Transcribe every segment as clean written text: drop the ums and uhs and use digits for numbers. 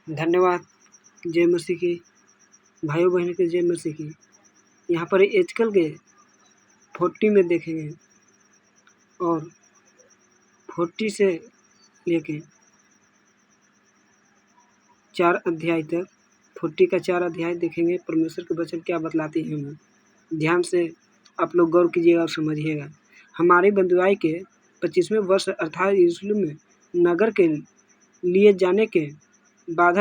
धन्यवाद। जय मसीह की। भाइयों बहनों के जय मसीह की। यहाँ पर आजकल के 40 में देखेंगे और 40 से लेके 4 अध्याय तक 40 का 4 अध्याय देखेंगे। परमेश्वर के वचन क्या बतलाती है हमें, ध्यान से आप लोग गौर कीजिएगा और समझिएगा। हमारी बंधुआई के 25वें वर्ष अर्थात यरूशलेम में नगर के लिए जाने के बाद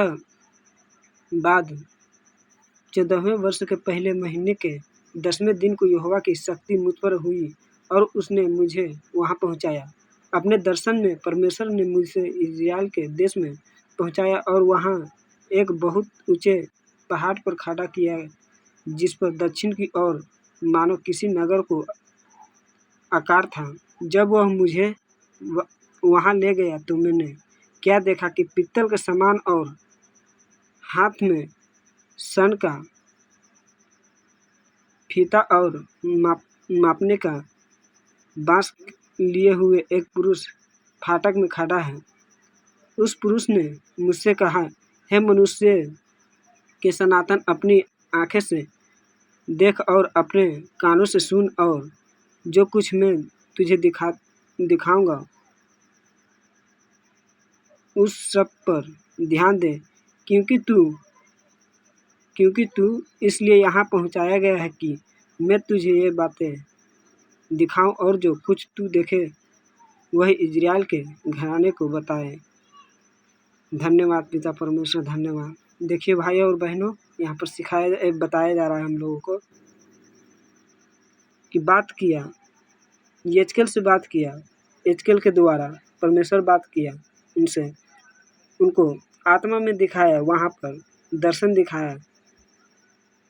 14वें वर्ष के पहले महीने के 10वें दिन को यहोवा की शक्ति मुझ पर हुई और उसने मुझे वहां पहुंचाया। अपने दर्शन में परमेश्वर ने मुझे इज़राइल के देश में पहुंचाया और वहां एक बहुत ऊंचे पहाड़ पर खड़ा किया जिस पर दक्षिण की ओर मानो किसी नगर को आकार था। जब वह मुझे वहां ले गया तो मैंने क्या देखा कि पीतल के समान और हाथ में सन का फीता और मापने का बांस लिए हुए एक पुरुष फाटक में खड़ा है। उस पुरुष ने मुझसे कहा, हे मनुष्य के सनातन, अपनी आंखें से देख और अपने कानों से सुन और जो कुछ मैं तुझे दिखाऊंगा उस सब पर ध्यान दे, क्योंकि तू इसलिए यहाँ पहुँचाया गया है कि मैं तुझे ये बातें दिखाऊं और जो कुछ तू देखे वह इज़राइल के घराने को बताए। धन्यवाद पिता परमेश्वर, धन्यवाद। देखिए भाई और बहनों, यहाँ पर बताया जा रहा है हम लोगों को कि बात किया, यजकेल से बात किया, यजकेल के द्वारा परमेश्वर बात किया उनसे, उनको आत्मा में दिखाया, वहाँ पर दर्शन दिखाया।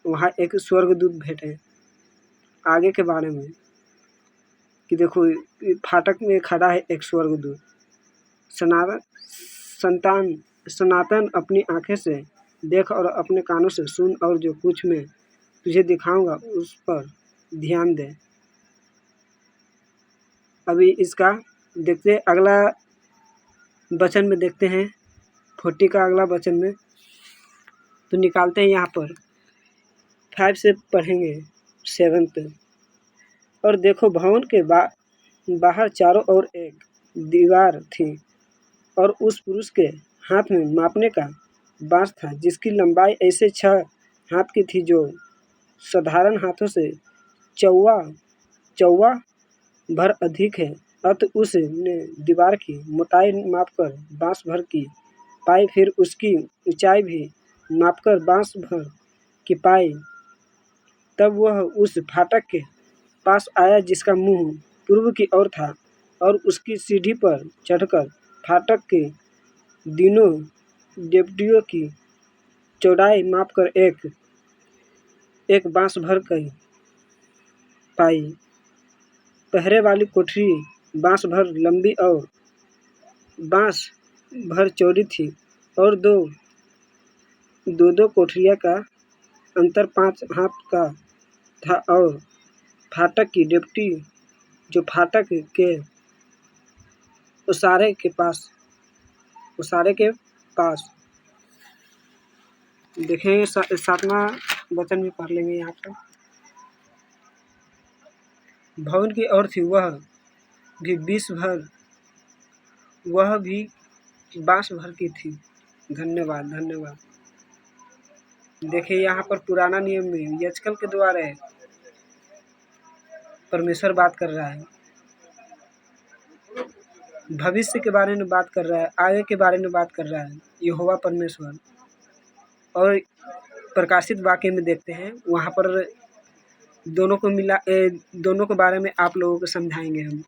वहाँ एक स्वर्गदूत भेटे आगे के बारे में कि देखो फाटक में खड़ा है एक स्वर्गदूत। सनातन अपनी आंखें से देख और अपने कानों से सुन और जो कुछ मैं तुझे दिखाऊंगा उस पर ध्यान दे। अभी इसका देखते अगला वचन में देखते हैं 40 का अगला वचन में तो निकालते हैं। यहाँ पर 5 से पढ़ेंगे 7 पे। और देखो भवन के बाहर चारों ओर एक दीवार थी और उस पुरुष के हाथ में मापने का बांस था जिसकी लंबाई ऐसे 6 हाथ की थी जो साधारण हाथों से चौवा भर अधिक है। अतः उसने दीवार की मोटाई मापकर बांस भर की पाई, फिर उसकी ऊंचाई भी मापकर बांस भर की पाई। तब वह उस फाटक के पास आया जिसका मुंह पूर्व की ओर था और उसकी सीढ़ी पर चढ़कर फाटक के तीनों डेवढ़ियों की चौड़ाई मापकर एक बांस भर की पाई। पहरे वाली कोठरी बांस भर लंबी और बांस भर चौड़ी थी और दो कोठरियों का अंतर 5 हाथ का था। और फाटक की डेवढ़ी जो फाटक के उसारे के पास देखेंगे। 7वां वचन भी पढ़ लेंगे। यहाँ पर भवन की ओर थी, वह भी बांस भर की थी। धन्यवाद। देखिए यहाँ पर पुराना नियम में याजकल के द्वारा परमेश्वर बात कर रहा है, भविष्य के बारे में बात कर रहा है, आगे के बारे में बात कर रहा है यहोवा परमेश्वर। और प्रकाशित वाक्य में देखते हैं वहाँ पर दोनों के बारे में आप लोगों को समझाएंगे हम।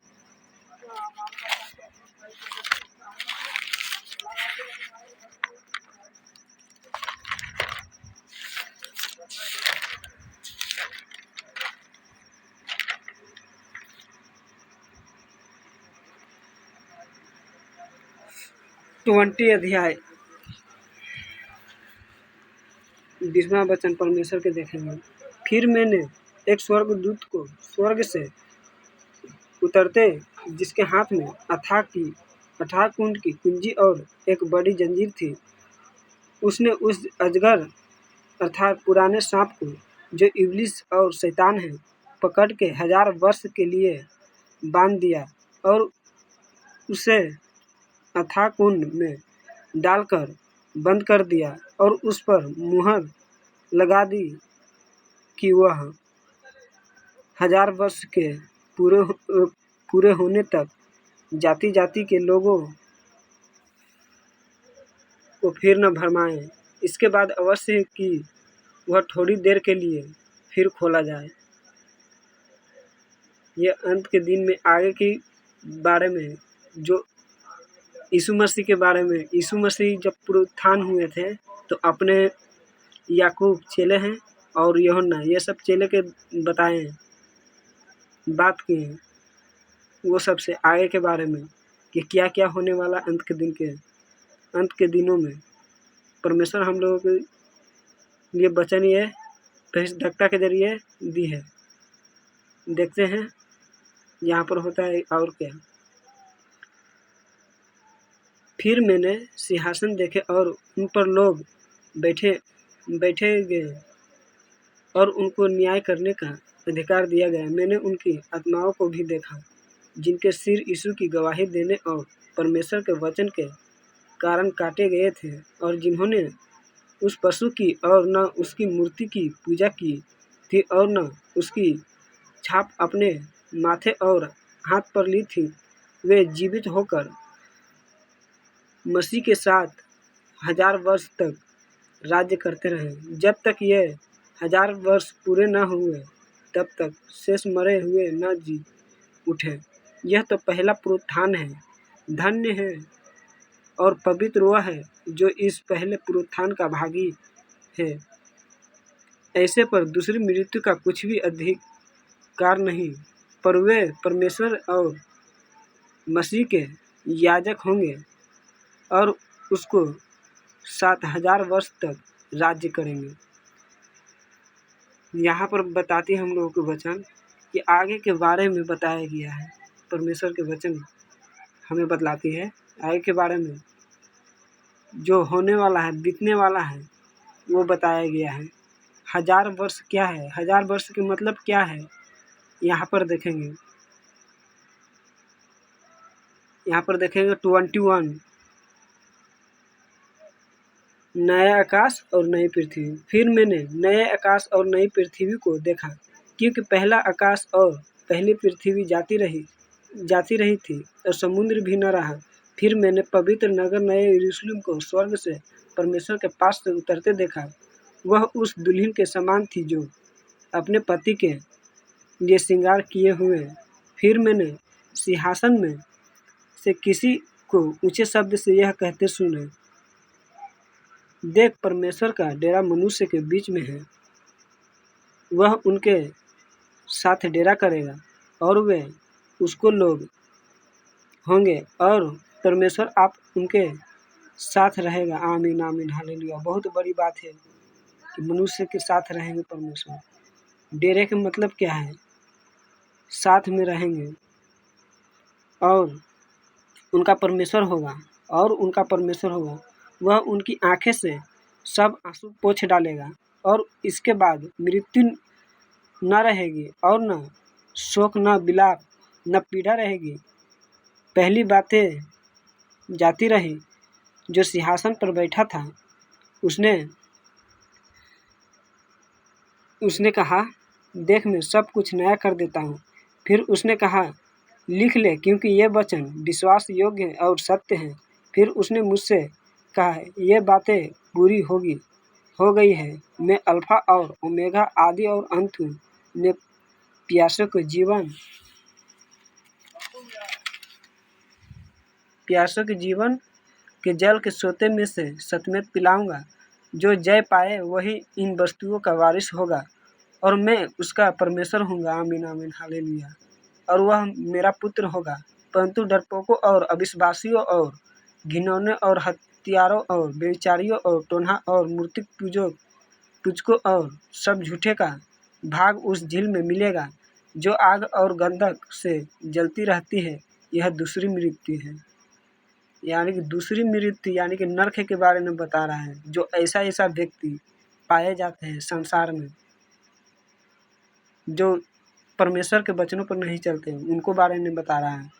अध्याय 20वां वचन परमेश्वर के देखेंगे। फिर मैंने एक स्वर्गदूत को स्वर्ग से उतरते जिसके हाथ में अथाह कुंड की कुंजी और एक बड़ी जंजीर थी उसने उस अजगर अर्थात पुराने सांप को, जो इब्लिस और शैतान है, पकड़ के 1000 वर्ष के लिए बांध दिया और उसे अथाह कुंड में डालकर बंद कर दिया और उस पर मुहर लगा दी कि वह 1000 वर्ष के पूरे होने तक जाति जाति के लोगों को फिर न भरमाए। इसके बाद अवश्य कि वह थोड़ी देर के लिए फिर खोला जाए। यह अंत के दिन में आगे के बारे में, जो यीशु मसीह के बारे में, यीशु मसीह जब पुनरुत्थान हुए थे तो अपने याकूब चेले हैं और यूहन्ना, ये सब चेले के बताए हैं, बात की हैं वो सबसे आगे के बारे में कि क्या क्या होने वाला अंत के दिनों में। परमेश्वर हम लोगों के लिए वचन ये भविष्यद्वक्ता के जरिए दी है। देखते हैं यहाँ पर होता है और क्या। फिर मैंने सिंहासन देखे और उन पर लोग बैठे गए और उनको न्याय करने का अधिकार दिया गया। मैंने उनकी आत्माओं को भी देखा जिनके सिर यीशु की गवाही देने और परमेश्वर के वचन के कारण काटे गए थे और जिन्होंने उस पशु की और न उसकी मूर्ति की पूजा की थी और न उसकी छाप अपने माथे और हाथ पर ली थी। वे जीवित होकर मसीह के साथ 1000 वर्ष तक राज्य करते रहे। जब तक ये 1000 वर्ष पूरे न हुए तब तक शेष मरे हुए न जी उठे। यह तो पहला पुनरुत्थान है। धन्य है और पवित्र वह है जो इस पहले पुनरुत्थान का भागी है। ऐसे पर दूसरी मृत्यु का कुछ भी अधिकार नहीं, पर वे परमेश्वर और मसीह के याजक होंगे और उसको 7000 वर्ष तक राज्य करेंगे। यहाँ पर बताती हम लोगों के वचन कि आगे के बारे में बताया गया है। परमेश्वर के वचन हमें बतलाती है आगे के बारे में, जो होने वाला है, बीतने वाला है, वो बताया गया है। 1000 वर्ष क्या है, 1000 वर्ष के मतलब क्या है, यहाँ पर देखेंगे। यहाँ पर देखेंगे 21, नया आकाश और नई पृथ्वी। फिर मैंने नए आकाश और नई पृथ्वी को देखा, क्योंकि पहला आकाश और पहली पृथ्वी जाती रही थी और समुद्र भी न रहा। फिर मैंने पवित्र नगर नए यरूशलेम को स्वर्ग से परमेश्वर के पास से उतरते देखा। वह उस दुल्हन के समान थी जो अपने पति के लिए श्रृंगार किए हुए। फिर मैंने सिंहासन में से किसी को ऊंचे शब्द से यह कहते सुना, देख, परमेश्वर का डेरा मनुष्य के बीच में है। वह उनके साथ डेरा करेगा और वे उसको लोग होंगे और परमेश्वर आप उनके साथ रहेगा। आमीन आमीन हालेलुया। बहुत बड़ी बात है कि मनुष्य के साथ रहेंगे परमेश्वर। डेरे का मतलब क्या है? साथ में रहेंगे और उनका परमेश्वर होगा। वह उनकी आंखें से सब आंसू पोंछ डालेगा और इसके बाद मृत्यु न रहेगी और न शोक, न विलाप, न पीड़ा रहेगी। पहली बातें जाती रही। जो सिंहासन पर बैठा था उसने कहा, देख, मैं सब कुछ नया कर देता हूँ। फिर उसने कहा, लिख ले, क्योंकि ये वचन विश्वास योग्य और सत्य हैं। फिर उसने मुझसे कहा, ये बातें पूरी हो गई है। मैं अल्फा और ओमेगा, आदि और अंत हूँ। मैं प्यासों के जीवन के जल के सोते में से सतमेत पिलाऊंगा। जो जय पाए वही इन वस्तुओं का वारिस होगा और मैं उसका परमेश्वर होऊंगा। आमीन आमीन हालेलुया। और वह मेरा पुत्र होगा। परंतु डरपोकों और अविश्वासियों और घिनौने और हत्यारों और व्यभिचारियों और टोन्हा और मूर्ति पूजकों और सब झूठे का भाग उस झील में मिलेगा जो आग और गंधक से जलती रहती है। यह दूसरी मृत्यु है। यानी कि दूसरी मृत्यु यानी कि नरक के बारे में बता रहा है, जो ऐसा ऐसा व्यक्ति पाए जाते हैं संसार में जो परमेश्वर के वचनों पर नहीं चलते, उनको बारे में बता रहा है।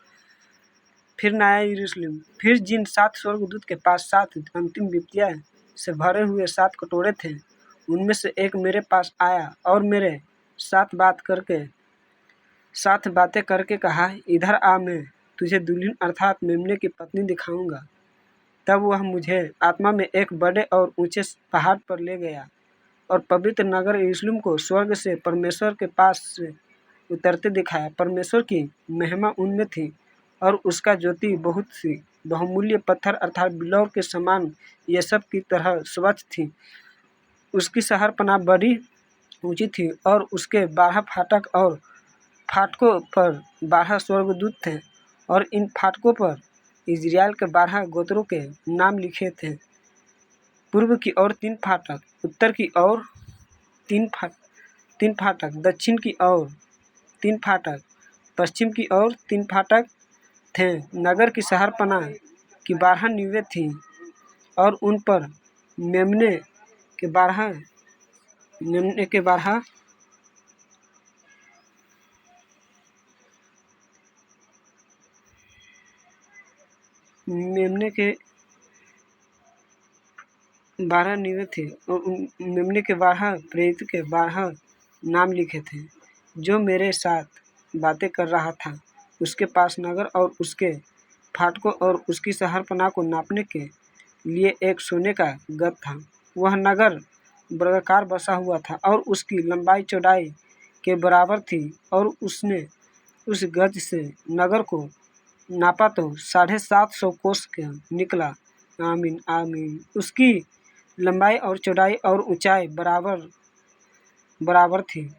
फिर नया यरूशलेम, फिर जिन 7 स्वर्गदूत के पास 7 अंतिम विपत्तियाँ से भरे हुए 7 कटोरे थे, उनमें से एक मेरे पास आया और मेरे 7 बातें करके कहा, इधर आ, मैं तुझे दुल्हन अर्थात मेमने की पत्नी दिखाऊंगा। तब वह मुझे आत्मा में एक बड़े और ऊंचे पहाड़ पर ले गया और पवित्र नगर यरूशलेम को स्वर्ग से परमेश्वर के पास से उतरते दिखाया। परमेश्वर की महिमा उनमें थी और उसका ज्योति बहुत सी बहुमूल्य पत्थर अर्थात बिलौर के समान ये सब की तरह स्वच्छ थी। उसकी शहरपनाह बड़ी ऊंची थी और उसके 12 फाटक और फाटकों पर 12 स्वर्गदूत थे और इन फाटकों पर इजराइल के 12 गोत्रों के नाम लिखे थे। पूर्व की ओर 3 फाटक, उत्तर की ओर 3 फाटक, दक्षिण की ओर 3 फाटक, पश्चिम की ओर 3 फाटक थे। नगर की शहरपनाह की 12 नींवें थीं और उन पर मेम्ने के 12 नींवें थी और उन मेम्ने के 12 प्रेरित के 12 नाम लिखे थे। जो मेरे साथ बातें कर रहा था उसके पास नगर और उसके फाटकों और उसकी शहरपनाह को नापने के लिए एक सोने का गज था। वह नगर वर्गाकार बसा हुआ था और उसकी लंबाई चौड़ाई के बराबर थी और उसने उस गज से नगर को नापा तो 750 कोस का निकला। आमीन आमीन। उसकी लंबाई और चौड़ाई और ऊंचाई बराबर थी।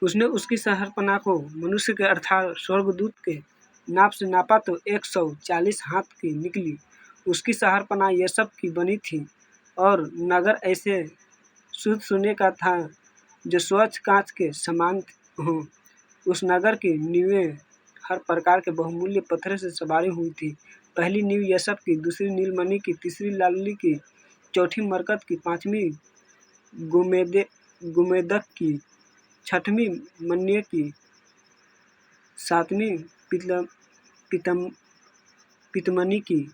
उसने उसकी शहरपनाह को मनुष्य के अर्थात स्वर्गदूत के नाप से नापा तो 140 हाथ की निकली। उसकी शहरपनाह ये सब की बनी थी और नगर ऐसे शुद्ध सोने का था जो स्वच्छ कांच के समान हो। उस नगर की नींवें हर प्रकार के बहुमूल्य पत्थर से सवारी हुई थी। पहली नींव यशब की, दूसरी नीलमणि की, तीसरी लाली की, चौथी मरकत की, पांचवी गुमेदक की, छठवीं मन्य की, सातवीं पीतमनी की,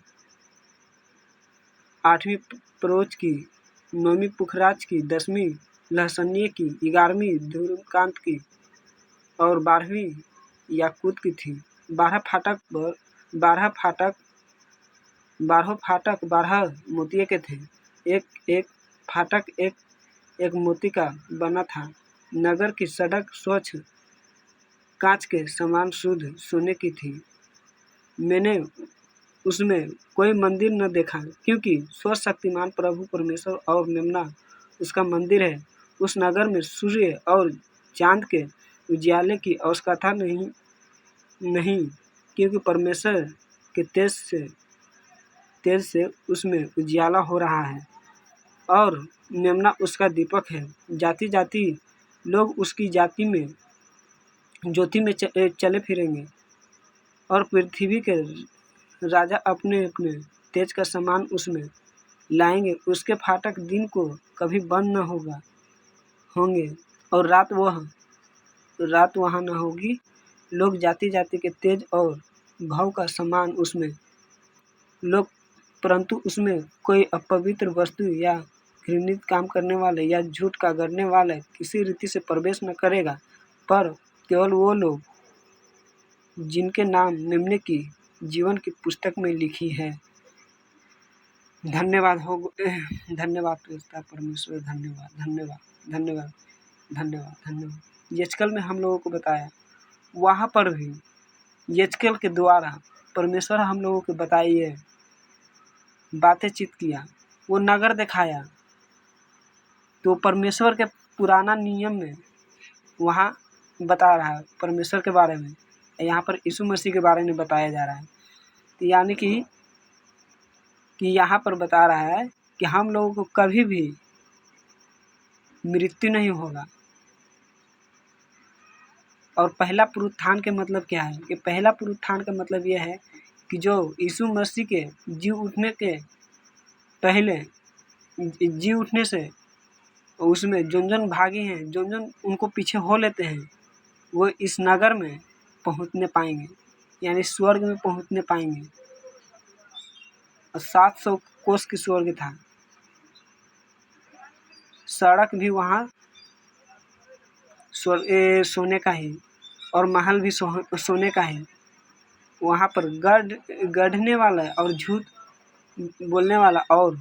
आठवीं प्रोच की, नौवीं पुखराज की, 10वीं लहसनिये की, 11वीं धूम्रकांत की और 12वीं याकूत की थी। 12 फाटक 12 मोतिये के थे। एक फाटक एक मोती का बना था। नगर की सड़क स्वच्छ कांच के समान शुद्ध सोने की थी। मैंने उसमें कोई मंदिर न देखा, क्योंकि सर्वशक्तिमान प्रभु परमेश्वर और मेमना उसका मंदिर है। उस नगर में सूर्य और चांद के उजियाले की आवश्यकता नहीं, क्योंकि परमेश्वर के तेज से उसमें उजियाला हो रहा है और मेमना उसका दीपक है। जाति जाति लोग उसकी ज्योति में चले फिरेंगे और पृथ्वी के राजा अपने अपने तेज का सामान उसमें लाएंगे। उसके फाटक दिन को कभी बंद न होंगे और रात वहाँ न होगी। लोग जाति जाति के तेज और भाव का सामान उसमें लोग, परंतु उसमें कोई अपवित्र वस्तु या घृणित काम करने वाले या झूठ का गढ़ने वाले किसी रीति से प्रवेश न करेगा, पर केवल वो लोग जिनके नाम मेमने की जीवन की पुस्तक में लिखी है। धन्यवाद पिता परमेश्वर, धन्यवाद। यजकल में हम लोगों को बताया, वहाँ पर भी यजकल के द्वारा परमेश्वर हम लोगों को बताइए बातें चित किया, वो नगर दिखाया। तो परमेश्वर के पुराना नियम में वहाँ बता रहा है परमेश्वर के बारे में। यहाँ पर यीशु मसीह के बारे में बताया जा रहा है। तो यानी कि यहाँ पर बता रहा है कि हम लोगों को कभी भी मृत्यु नहीं होगा। और पहला पुनरुत्थान के मतलब क्या है? कि पहला पुनरुत्थान का मतलब यह है कि जो यीशु मसीह के जी उठने के पहले जी उठने से उसमें जोन भागी हैं, जोन उनको पीछे हो लेते हैं, वो इस नगर में पहुँचने पाएंगे, यानी स्वर्ग में पहुँचने पाएंगे। और 700 कोस की स्वर्ग था, सड़क भी वहाँ सोने का ही और महल भी सोने का ही। वहाँ पर गढ़ने वाला और झूठ बोलने वाला और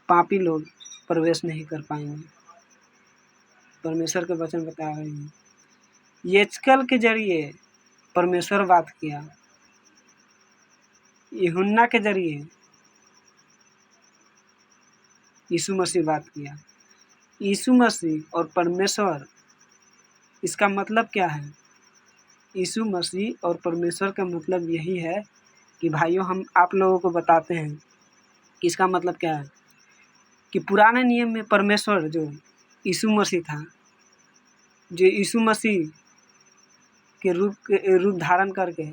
पापी लोग प्रवेश नहीं कर पाएंगे। परमेश्वर के वचन बता रहे हैं। यजकल के जरिए परमेश्वर बात किया, यूहन्ना के जरिए यीशु मसीह बात किया। यीशु मसीह और परमेश्वर, इसका मतलब क्या है? यीशु मसीह और परमेश्वर का मतलब यही है कि भाइयों, हम आप लोगों को बताते हैं कि इसका मतलब क्या है। कि पुराने नियम में परमेश्वर जो यीशु मसीह था, जो यीशु मसीह के रूप धारण करके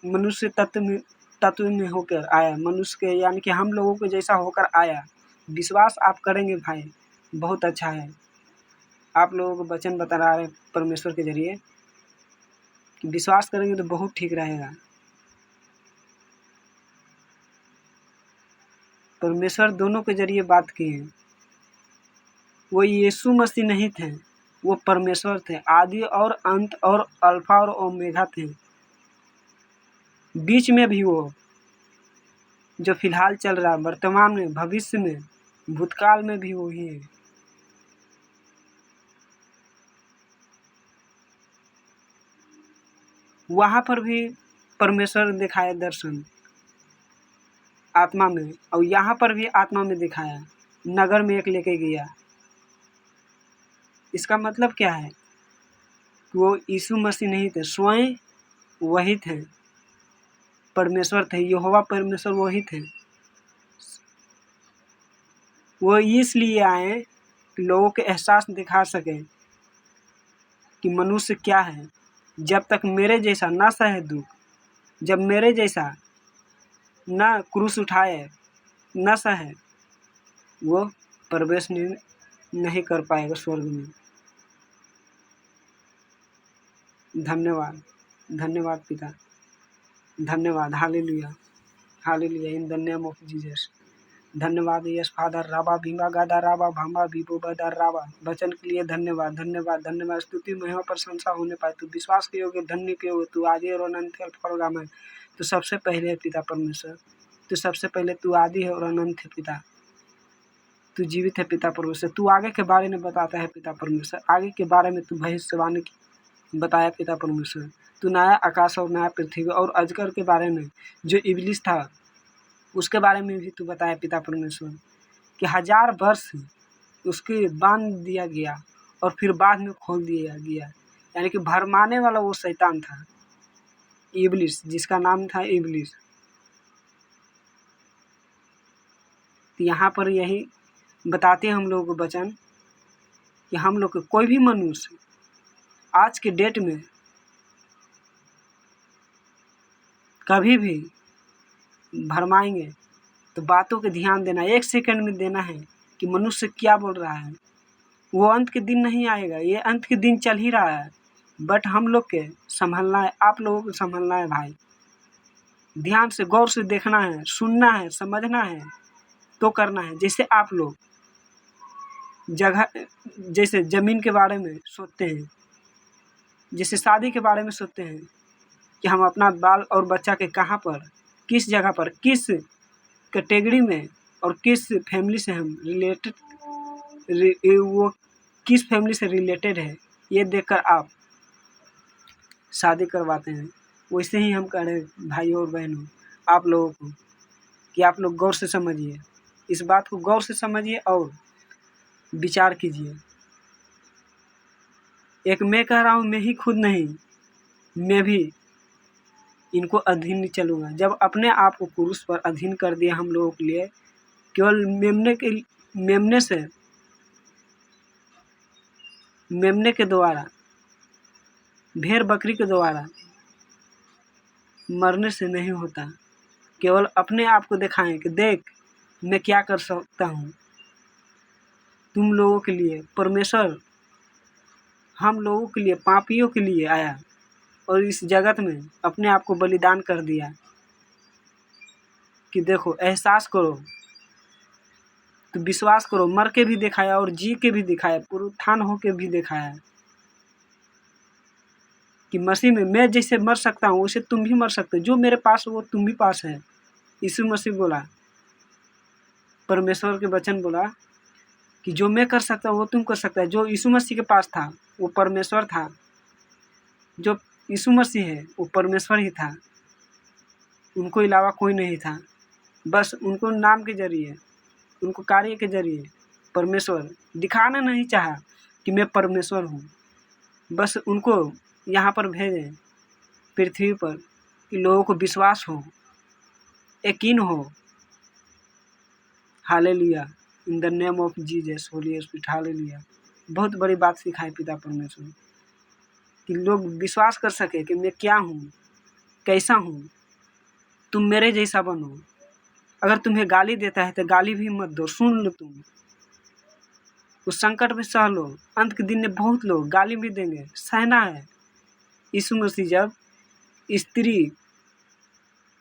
मनुष्य तत्व में होकर आया, मनुष्य के यानी कि हम लोगों के जैसा होकर आया। विश्वास आप करेंगे भाई, बहुत अच्छा है। आप लोगों को वचन बता रहा है परमेश्वर के जरिए कि विश्वास करेंगे तो बहुत ठीक रहेगा। परमेश्वर दोनों के जरिए बात की है। वो यीशु मसीह नहीं थे, वो परमेश्वर थे, आदि और अंत और अल्फा और ओमेगा थे। बीच में भी वो जो फिलहाल चल रहा है, वर्तमान में, भविष्य में, भूतकाल में भी वही है। वहाँ पर भी परमेश्वर दिखाया दर्शन आत्मा में, और यहाँ पर भी आत्मा में दिखाया, नगर में एक लेके गया। इसका मतलब क्या है? वो यीशु मसीह नहीं थे, स्वयं वही थे, परमेश्वर थे, यहोवा परमेश्वर वही थे। वो इसलिए आए कि लोगों के एहसास दिखा सके कि मनुष्य क्या है। जब तक मेरे जैसा ना सहे दुख, जब मेरे जैसा ना क्रूस उठाए, ना सहे, वो प्रवेश नहीं कर पाएगा स्वर्ग में। धन्यवाद, धन्यवाद पिता, धन्यवाद। Hallelujah, hallelujah, in the name of Jesus. धन्यवाद यस फादर। राबा भीमा गादा राबा भामा भीबो बदा राबा। वचन के लिए धन्यवाद, धन्यवाद, धन्यवाद। स्तुति महिमा प्रशंसा होने पाए। तू विश्वास के योग्य, धन्य के योग्य, तू आदि और अनंत है, अल्फा में। तो सबसे पहले है पिता परमेश्वर, तो सबसे पहले तू आदि है और अनंत है पिता। तू जीवित है पिता परमेश्वर। तू आगे के बारे में बताता है पिता परमेश्वर, आगे के बारे में तू भविष्यवाणी बताया पिता परमेश्वर। तू नया आकाश और नया पृथ्वी और अजगर के बारे में, जो इब्लिस था, उसके बारे में भी तू बताया पिता परमेश्वर, कि 1000 वर्ष उसके बांध दिया गया और फिर बाद में खोल दिया गया। यानी कि भरमाने वाला वो शैतान था, इब्लिस, जिसका नाम था इब्लिस। तो यहाँ पर यही बताते हैं हम लोगों को वचन कि हम लोग को कोई भी मनुष्य आज के डेट में कभी भी भरमाएंगे तो बातों के ध्यान देना, 1 सेकंड में देना है कि मनुष्य क्या बोल रहा है। वो अंत के दिन नहीं आएगा, ये अंत के दिन चल ही रहा है, बट हम लोग के संभलना है, आप लोगों को संभलना है भाई। ध्यान से गौर से देखना है, सुनना है, समझना है, तो करना है। जैसे आप लोग जैसे ज़मीन के बारे में सोचते हैं, जैसे शादी के बारे में सोचते हैं कि हम अपना बाल और बच्चा के कहाँ पर, किस जगह पर, किस कैटेगरी में और किस फैमिली से हम वो किस फैमिली से रिलेटेड है, ये देखकर आप शादी करवाते हैं। वैसे ही हम कह रहे हैं भाइयों और बहनों, आप लोगों को कि आप लोग गौर से समझिए, इस बात को गौर से समझिए और विचार कीजिए। एक मैं कह रहा हूँ, मैं ही खुद नहीं, मैं भी इनको अधीन चलूँगा। जब अपने आप को क्रूस पर अधीन कर दिया हम लोगों के लिए, केवल मेमने से मेमने के द्वारा, भेड़ बकरी के द्वारा मरने से नहीं होता। केवल अपने आप को दिखाएं कि देख मैं क्या कर सकता हूँ। तुम लोगों के लिए परमेश्वर हम लोगों के लिए, पापियों के लिए आया और इस जगत में अपने आप को बलिदान कर दिया कि देखो, एहसास करो, तो विश्वास करो। मर के भी दिखाया और जी के भी दिखाया, पुनरुत्थान होके भी दिखाया कि मसीह में मैं जैसे मर सकता हूँ वैसे तुम भी मर सकते हो। जो मेरे पास वो तुम भी पास है। यीशु मसीह बोला, परमेश्वर के वचन बोला कि जो मैं कर सकता हूँ वो तुम कर सकता है। जो यीशु मसीह के पास था वो परमेश्वर था। जो यीशु मसीह है वो परमेश्वर ही था, उनको अलावा कोई नहीं था। बस उनको नाम के जरिए, उनको कार्य के जरिए परमेश्वर दिखाना नहीं चाहा कि मैं परमेश्वर हूँ। बस उनको यहाँ पर भेजे पृथ्वी पर कि लोगों को विश्वास हो, यकीन हो। Hallelujah, in the name of Jesus Holi spirit, hallelujah. बहुत बड़ी बात सिखाई पिता परमेश्वर कि लोग विश्वास कर सके कि मैं क्या हूँ, कैसा हूँ। तुम मेरे जैसा बनो। अगर तुम्हें गाली देता है तो गाली भी मत दो, सुन लो। तुम उस संकट में सह लो। अंत के दिन में बहुत लोग गाली भी देंगे, सहना है। यीशु मसीह जब स्त्री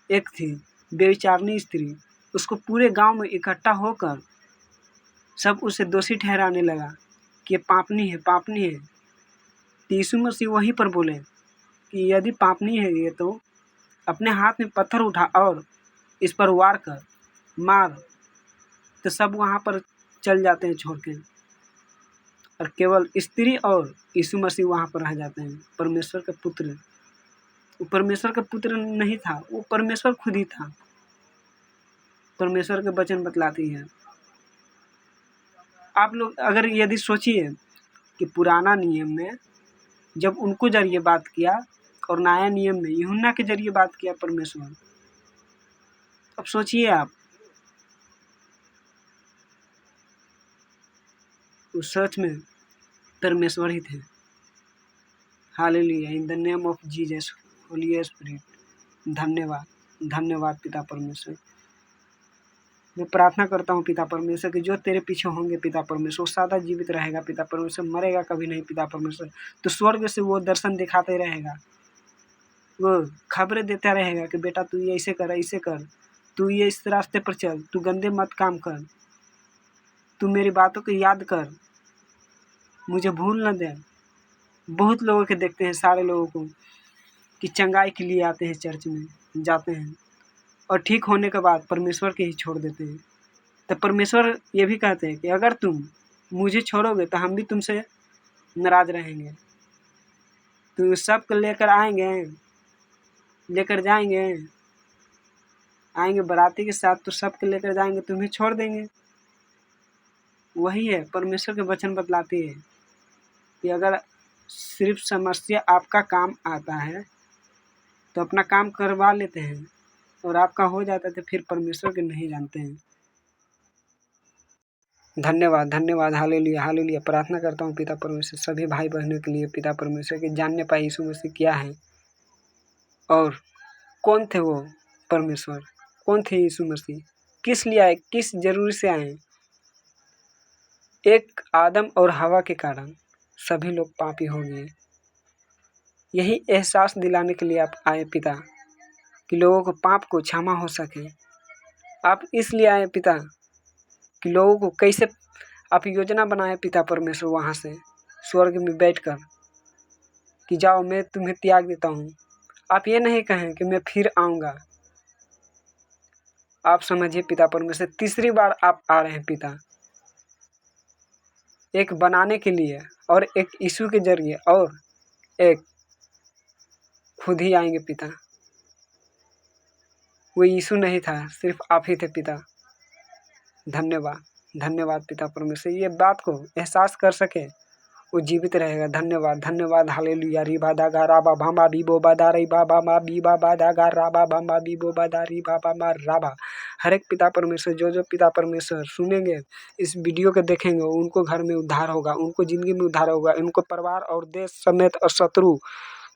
एक थी, व्यभिचारिणी स्त्री, उसको पूरे गांव में इकट्ठा होकर सब उसे दोषी ठहराने लगा कि ये पापनी है, पापनी है। तो यीशु मसीह वहीं पर बोले कि यदि पापनी है ये तो अपने हाथ में पत्थर उठा और इस पर वार कर, मार। तो सब वहाँ पर चल जाते हैं छोड़ के, और केवल स्त्री और यीशु मसीह वहाँ पर रह जाते हैं। परमेश्वर का पुत्र, वो परमेश्वर का पुत्र नहीं था, वो परमेश्वर खुद ही था। परमेश्वर के वचन बतलाती है। आप लोग अगर यदि सोचिए कि पुराना नियम में जब उनको जरिए बात किया और नया नियम में यूहन्ना के जरिए बात किया परमेश्वर, अब सोचिए आप, उस सच में परमेश्वर ही थे। Hallelujah, in the name of Jesus Holi spirit. धन्यवाद, धन्यवाद पिता परमेश्वर। मैं प्रार्थना करता हूँ पिता परमेश्वर कि जो तेरे पीछे होंगे पिता परमेश्वर, सदा जीवित रहेगा पिता परमेश्वर, मरेगा कभी नहीं पिता परमेश्वर। तो स्वर्ग से वो दर्शन दिखाते रहेगा, वो खबरें देता रहेगा कि बेटा तू ये ऐसे कर, ऐसे कर, तू ये इस रास्ते पर चल, तू गंदे मत काम कर, तू मेरी बातों को याद कर, मुझे भूल न दे। बहुत लोगों के देखते हैं, सारे लोगों को कि चंगाई के लिए आते हैं, चर्च में जाते हैं और ठीक होने के बाद परमेश्वर के ही छोड़ देते हैं। तो परमेश्वर ये भी कहते हैं कि अगर तुम मुझे छोड़ोगे तो हम भी तुमसे नाराज रहेंगे। तो सबको लेकर आएंगे, लेकर जाएंगे, आएंगे बाराती के साथ, तो सबको लेकर जाएंगे, तुम्हें छोड़ देंगे। वही है, परमेश्वर के वचन बतलाती है कि अगर सिर्फ समस्या आपका काम आता है तो अपना काम करवा लेते हैं और आपका हो जाता है तो फिर परमेश्वर के नहीं जानते हैं। धन्यवाद, धन्यवाद, हालेलुया, हालेलुया। प्रार्थना करता हूँ पिता परमेश्वर सभी भाई बहनों के लिए पिता परमेश्वर के जानने पाए यीशु मसीह क्या है और कौन थे वो परमेश्वर, कौन थे यीशु मसीह, किस लिए आए, किस जरूरी से आए। एक आदम और हवा के कारण सभी लोग पापी हो गए। यही एहसास दिलाने के लिए आप आए पिता कि लोगों को पाप को क्षमा हो सके। आप इसलिए आए पिता कि लोगों को कैसे आप योजना बनाए पिता परमेश्वर, वहाँ से स्वर्ग में बैठकर कि जाओ मैं तुम्हें त्याग देता हूँ। आप ये नहीं कहें कि मैं फिर आऊँगा। आप समझिए पिता परमेश्वर, तीसरी बार आप आ रहे हैं पिता, एक बनाने के लिए और एक यीशु के जरिए और एक खुद ही आएंगे पिता। वो यीशु नहीं था, सिर्फ आप ही थे पिता। धन्यवाद, धन्यवाद पिता परमेश्वर। ये बात को एहसास कर सके वो जीवित रहेगा। धन्यवाद धन्यवाद हालेलुया। रिबा दागा राबा भामा बीबो बादा रिबा बामा बीबा बादागा राबा भामा बीबो बादा रिबा बामा राबा। हर एक पिता परमेश्वर जो पिता परमेश्वर सुनेंगे इस वीडियो को देखेंगे उनको घर में उद्धार होगा, उनको ज़िंदगी में उद्धार होगा, उनको परिवार और देश समेत और शत्रु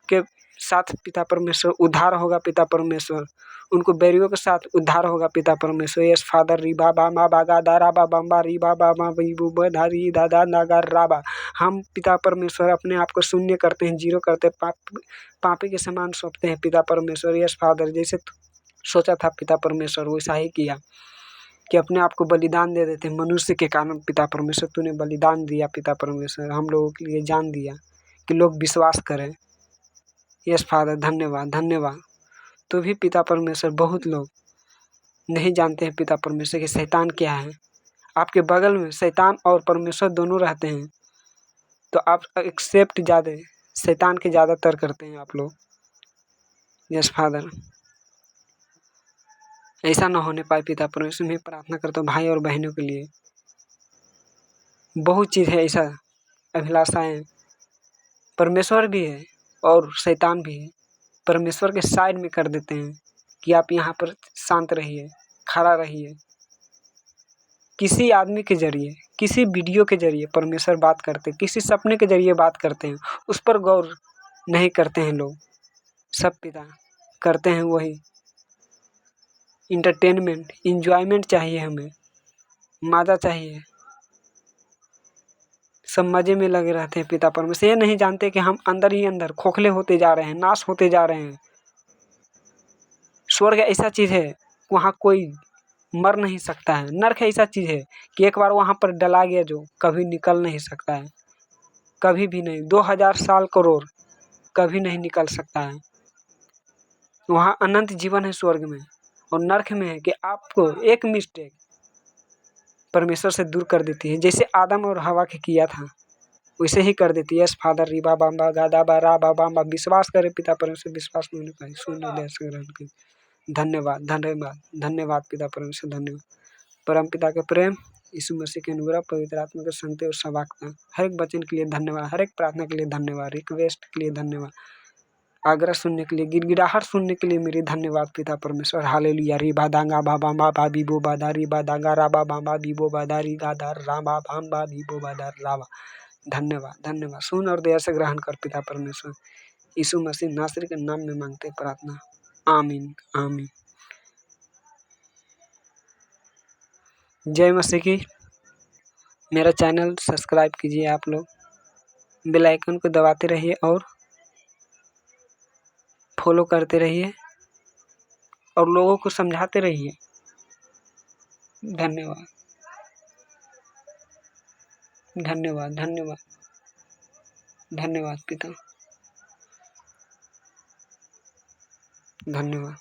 के साथ पिता परमेश्वर उद्धार होगा। पिता परमेश्वर उनको बैरियों के साथ उद्धार होगा। पिता परमेश्वर यस फादर री बाबा बागा दारा बाबा री बाबा बीबू बधारी दादा नागा राबा। हम पिता परमेश्वर अपने आप को शून्य करते हैं, जीरो करते हैं, पापी के समान सौंपते हैं। पिता परमेश्वर यस फादर जैसे सोचा था पिता परमेश्वर वैसा ही किया कि अपने आप को बलिदान दे देते हैं मनुष्य के कारण। पिता परमेश्वर तूने बलिदान दिया। पिता परमेश्वर हम लोगों के लिए जान दिया कि लोग विश्वास करें। यस फादर धन्यवाद धन्यवाद। तो भी पिता परमेश्वर बहुत लोग नहीं जानते हैं पिता परमेश्वर कि शैतान क्या है। आपके बगल में शैतान और परमेश्वर दोनों रहते हैं तो आप एक्सेप्ट ज़्यादा शैतान के ज़्यादातर करते हैं आप लोग। यस फादर ऐसा ना होने पाए पिता परमेश्वर। मैं प्रार्थना करता हूँ भाई और बहनों के लिए। बहुत चीज़ है ऐसा अभिलाषाएँ परमेश्वर भी है और शैतान भी है। परमेश्वर के साइड में कर देते हैं कि आप यहाँ पर शांत रहिए, खड़ा रहिए। किसी आदमी के जरिए, किसी वीडियो के जरिए परमेश्वर बात करते, किसी सपने के जरिए बात करते हैं, उस पर गौर नहीं करते हैं लोग। सब पिता करते हैं वही इंटरटेनमेंट, इंजॉयमेंट चाहिए हमें, मज़ा चाहिए, सब मज़े में लगे रहते हैं। पिता परमेश्वर ये नहीं जानते कि हम अंदर ही अंदर खोखले होते जा रहे हैं, नाश होते जा रहे हैं। स्वर्ग ऐसा चीज़ है वहाँ कोई मर नहीं सकता है। नरक ऐसा चीज़ है कि एक बार वहाँ पर डला गया जो कभी निकल नहीं सकता है, कभी भी नहीं। 2000 साल करोड़ कभी नहीं निकल सकता है। वहाँ अनंत जीवन है स्वर्ग में। और नरक में है कि आपको एक मिस्टेक परमेश्वर से दूर कर देती है। जैसे आदम और हवा के किया था वैसे ही कर देती है। यस फादर रिबा बाम्बा गादा बारा बाबा। विश्वास करे पिता परमेश्वर, विश्वास नहीं होने पाए सुन ले ग्रहण कर। धन्यवाद धन्यवाद धन्यवाद पिता परमेश्वर धन्यवाद। परम पिता के प्रेम, यीशु मसीह के अनुग्रह, पवित्र आत्मा के संगति और सवाकता, हर एक वचन के लिए धन्यवाद, हर एक प्रार्थना के लिए धन्यवाद, रिक्वेस्ट के लिए धन्यवाद, आग्रह सुनने के लिए, गिड़गिड़ाहट सुनने के लिए मेरी धन्यवाद पिता परमेश्वर। हालेलुया। री बादांगा बाबा मा बा बीबो बादा री बादांगा राबा बाबा बीबो बादा री गादा राबा बाबा बीबो बादा राबा। धन्यवाद धन्यवाद। सुन और दया से ग्रहण कर पिता परमेश्वर। यीशु मसीह नासरी के नाम में मांगते प्रार्थना, आमीन आमीन। जय मसीह की। मेरा चैनल सब्सक्राइब कीजिए आप लोग, बेल आइकन को दबाते रहिए और फॉलो करते रहिए और लोगों को समझाते रहिए। धन्यवाद धन्यवाद धन्यवाद धन्यवाद पिता, धन्यवाद।